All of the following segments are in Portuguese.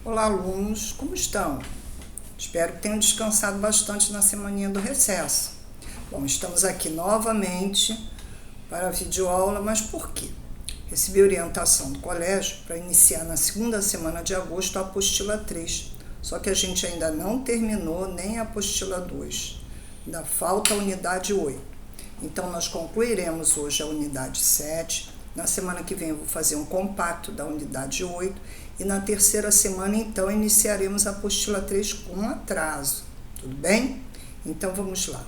Olá, alunos, como estão? Espero que tenham descansado bastante na semaninha do recesso. Bom, estamos aqui novamente para a videoaula, mas por quê? Recebi orientação do colégio para iniciar na segunda semana de agosto a apostila 3, só que a gente ainda não terminou nem a apostila 2, ainda falta a unidade 8. Então, nós concluiremos hoje a unidade 7, na semana que vem eu vou fazer um compacto da unidade 8 e na terceira semana, então, iniciaremos a apostila 3 com atraso, tudo bem? Então, vamos lá.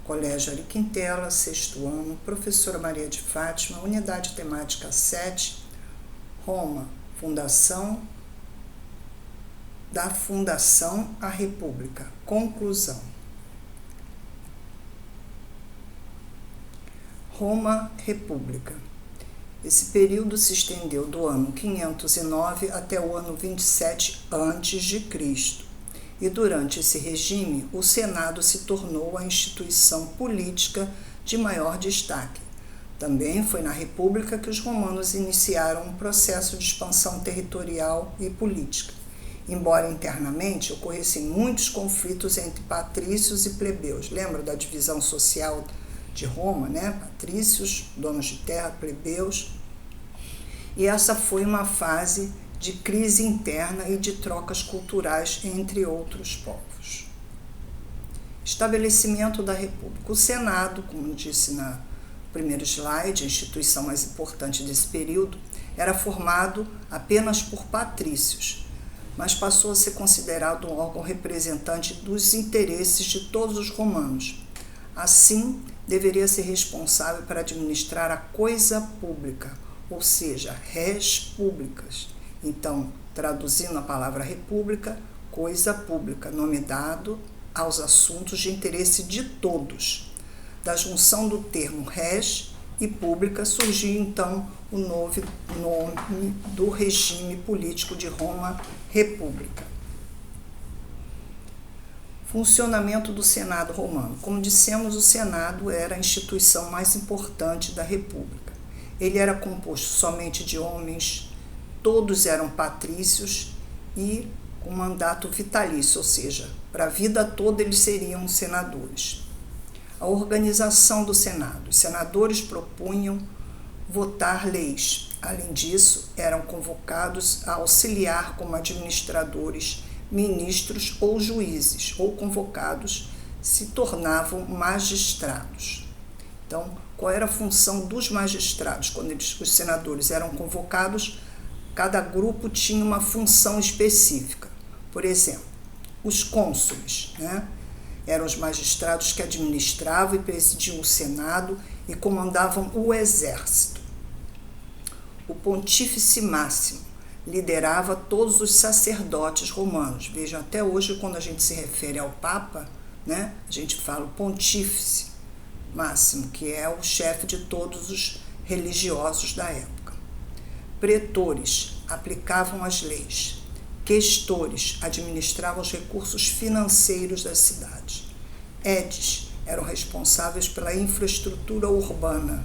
Colégio Ari Quintela, sexto ano, professora Maria de Fátima, unidade temática 7, Roma, da Fundação à República, conclusão. Roma, República. Esse período se estendeu do ano 509 até o ano 27 a.C. E durante esse regime, o Senado se tornou a instituição política de maior destaque. Também foi na República que os romanos iniciaram um processo de expansão territorial e política, embora internamente ocorressem muitos conflitos entre patrícios e plebeus. Lembra da divisão social de Roma, né? Patrícios, donos de terra, plebeus. E essa foi uma fase de crise interna e de trocas culturais entre outros povos. Estabelecimento da República. O Senado, como disse no primeiro slide, a instituição mais importante desse período, era formado apenas por patrícios, mas passou a ser considerado um órgão representante dos interesses de todos os romanos. Assim, deveria ser responsável para administrar a coisa pública, ou seja, res públicas. Então, traduzindo a palavra república, coisa pública, nome dado aos assuntos de interesse de todos. Da junção do termo res e pública surgiu então o novo nome do regime político de Roma, República. Funcionamento do Senado romano. Como dissemos, o Senado era a instituição mais importante da República. Ele era composto somente de homens, todos eram patrícios e com mandato vitalício, ou seja, para a vida toda eles seriam senadores. A organização do Senado. Os senadores propunham votar leis. Além disso, eram convocados a auxiliar como administradores, ministros ou juízes, ou convocados, se tornavam magistrados. Então, qual era a função dos magistrados? Quando os senadores eram convocados, cada grupo tinha uma função específica. Por exemplo, os cônsules, né? Eram os magistrados que administravam e presidiam o Senado e comandavam o exército. O pontífice máximo liderava todos os sacerdotes romanos. Vejam, até hoje, quando a gente se refere ao Papa, né, a gente fala o pontífice máximo, que é o chefe de todos os religiosos da época. Pretores aplicavam as leis. Questores administravam os recursos financeiros das cidades. Edes eram responsáveis pela infraestrutura urbana.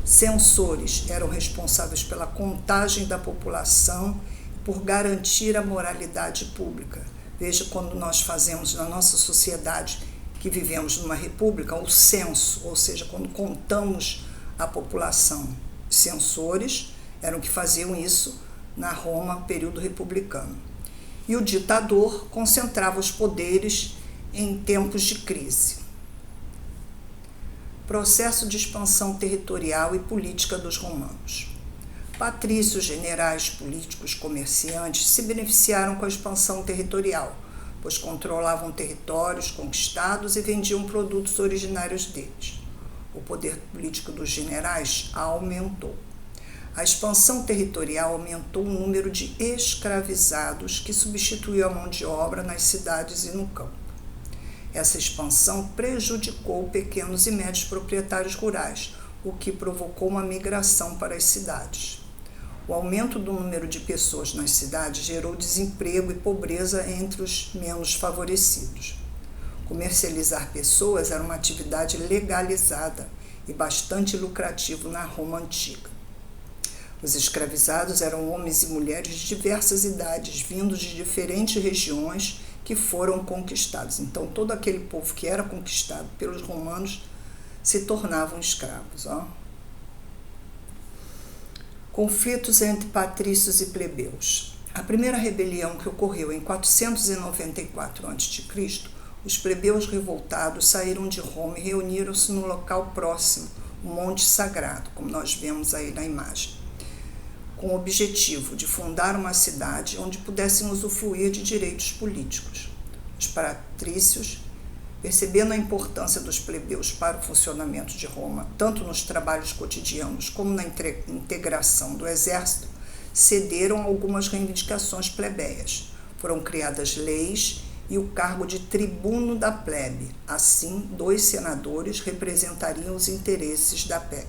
Censores eram responsáveis pela contagem da população e por garantir a moralidade pública. Veja, quando nós fazemos na nossa sociedade, que vivemos numa república, o censo, ou seja, quando contamos a população. Os censores eram que faziam isso na Roma, período republicano. E o ditador concentrava os poderes em tempos de crise. Processo de expansão territorial e política dos romanos. Patrícios, generais, políticos, comerciantes se beneficiaram com a expansão territorial, pois controlavam territórios conquistados e vendiam produtos originários deles. O poder político dos generais aumentou. A expansão territorial aumentou o número de escravizados que substituiu a mão de obra nas cidades e no campo. Essa expansão prejudicou pequenos e médios proprietários rurais, o que provocou uma migração para as cidades. O aumento do número de pessoas nas cidades gerou desemprego e pobreza entre os menos favorecidos. Comercializar pessoas era uma atividade legalizada e bastante lucrativo na Roma antiga. Os escravizados eram homens e mulheres de diversas idades, vindos de diferentes regiões que foram conquistados. Então, todo aquele povo que era conquistado pelos romanos se tornavam escravos. Conflitos entre patrícios e plebeus. A primeira rebelião que ocorreu em 494 a.C., os plebeus revoltados saíram de Roma e reuniram-se no local próximo, o Monte Sagrado, como nós vemos aí na imagem, com o objetivo de fundar uma cidade onde pudessem usufruir de direitos políticos. Os patrícios, percebendo a importância dos plebeus para o funcionamento de Roma, tanto nos trabalhos cotidianos como na integração do exército, cederam algumas reivindicações plebeias. Foram criadas leis e o cargo de tribuno da plebe. Assim, 2 senadores representariam os interesses da plebe.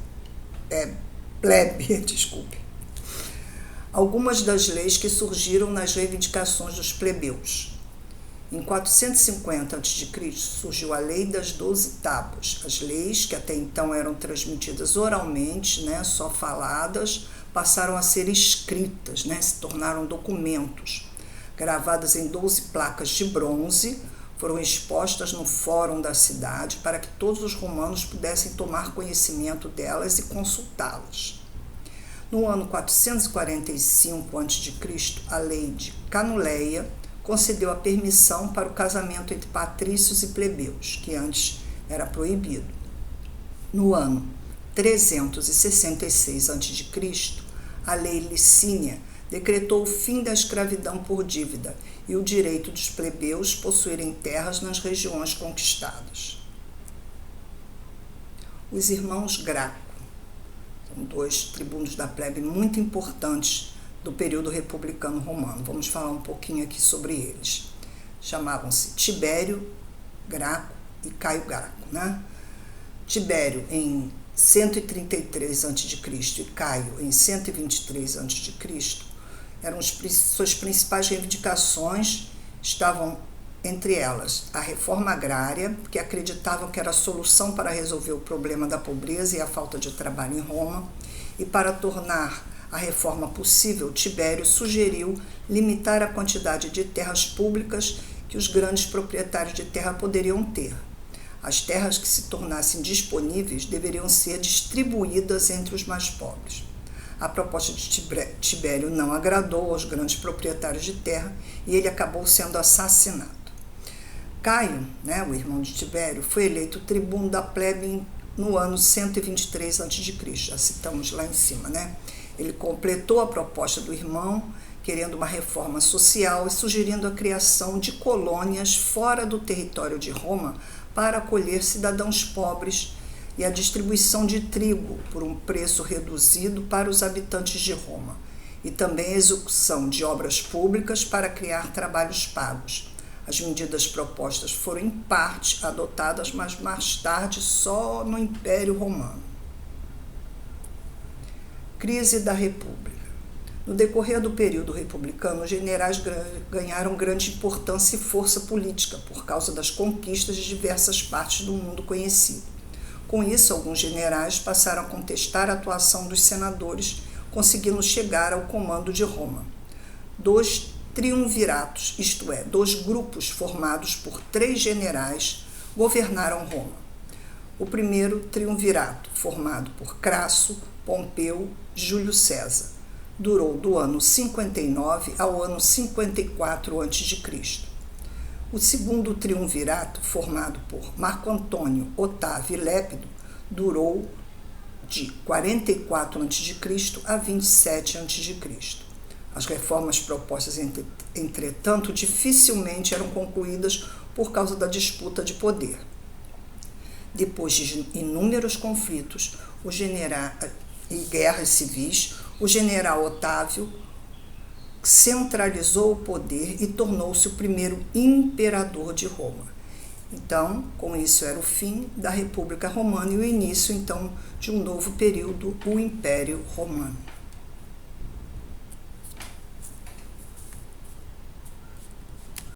Algumas das leis que surgiram nas reivindicações dos plebeus. Em 450 a.C., surgiu a Lei das 12 Tábuas. As leis, que até então eram transmitidas oralmente, só faladas, passaram a ser escritas, se tornaram documentos. Gravadas em 12 placas de bronze, foram expostas no fórum da cidade para que todos os romanos pudessem tomar conhecimento delas e consultá-las. No ano 445 a.C., a lei de Canuleia concedeu a permissão para o casamento entre patrícios e plebeus, que antes era proibido. No ano 366 a.C., a lei Licínia decretou o fim da escravidão por dívida e o direito dos plebeus possuírem terras nas regiões conquistadas. Os irmãos Graco são 2 tribunos da plebe muito importantes do período republicano romano. Vamos falar um pouquinho aqui sobre eles. Chamavam-se Tibério Graco e Caio Graco. Tibério em 133 a.C. e Caio em 123 a.C., suas principais reivindicações estavam entre elas a reforma agrária, que acreditavam que era a solução para resolver o problema da pobreza e a falta de trabalho em Roma, e para tornar a reforma possível, Tibério sugeriu limitar a quantidade de terras públicas que os grandes proprietários de terra poderiam ter. As terras que se tornassem disponíveis deveriam ser distribuídas entre os mais pobres. A proposta de Tibério não agradou aos grandes proprietários de terra e ele acabou sendo assassinado. Caio, o irmão de Tibério, foi eleito tribuno da plebe no ano 123 a.C., já citamos lá em cima. Ele completou a proposta do irmão, querendo uma reforma social e sugerindo a criação de colônias fora do território de Roma para acolher cidadãos pobres e a distribuição de trigo por um preço reduzido para os habitantes de Roma, e também a execução de obras públicas para criar trabalhos pagos. As medidas propostas foram em parte adotadas, mas mais tarde só no Império Romano. Crise da República. No decorrer do período republicano, os generais ganharam grande importância e força política por causa das conquistas de diversas partes do mundo conhecido. Com isso, alguns generais passaram a contestar a atuação dos senadores, conseguindo chegar ao comando de Roma. 2 triunviratos, isto é, 2 grupos formados por 3 generais, governaram Roma. O primeiro triunvirato, formado por Crasso, Pompeu e Júlio César, durou do ano 59 ao ano 54 a.C. O segundo triunvirato, formado por Marco Antônio, Otávio e Lépido, durou de 44 a.C. a 27 a.C. As reformas propostas, entretanto, dificilmente eram concluídas por causa da disputa de poder. Depois de inúmeros conflitos e guerras civis, o general Otávio centralizou o poder e tornou-se o primeiro imperador de Roma. Então, com isso era o fim da República Romana e o início, então, de um novo período, o Império Romano.